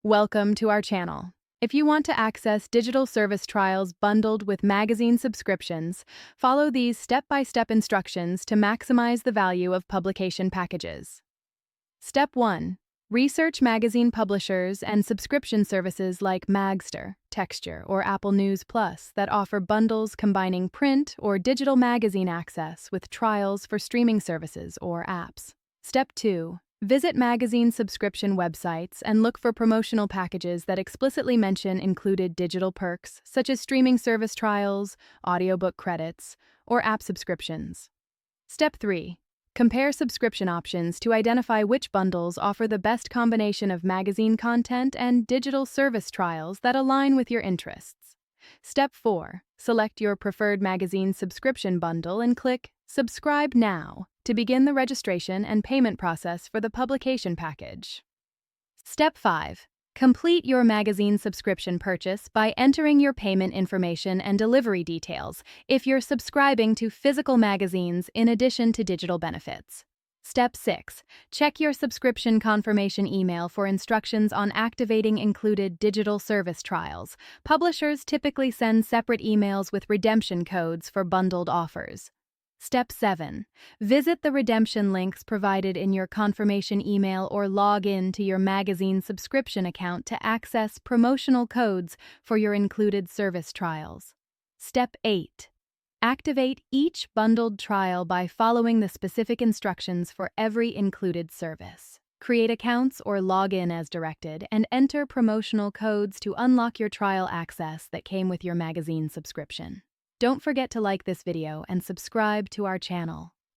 Welcome to our channel. If you want to access digital service trials bundled with magazine subscriptions, follow these step-by-step instructions to maximize the value of publication packages. Step 1. Research magazine publishers and subscription services like Magster, Texture, or Apple News Plus that offer bundles combining print or digital magazine access with trials for streaming services or apps. Step 2. Visit magazine subscription websites and look for promotional packages that explicitly mention included digital perks, such as streaming service trials, audiobook credits, or app subscriptions. Step 3. Compare subscription options to identify which bundles offer the best combination of magazine content and digital service trials that align with your interests. Step 4. Select your preferred magazine subscription bundle and click Subscribe Now to begin the registration and payment process for the publication package. Step 5. Complete your magazine subscription purchase by entering your payment information and delivery details if you're subscribing to physical magazines in addition to digital benefits. Step 6. Check your subscription confirmation email for instructions on activating included digital service trials. Publishers typically send separate emails with redemption codes for bundled offers. Step 7. Visit the redemption links provided in your confirmation email or log in to your magazine subscription account to access promotional codes for your included service trials. Step 8. Activate each bundled trial by following the specific instructions for every included service. Create accounts or log in as directed and enter promotional codes to unlock your trial access that came with your magazine subscription. Don't forget to like this video and subscribe to our channel.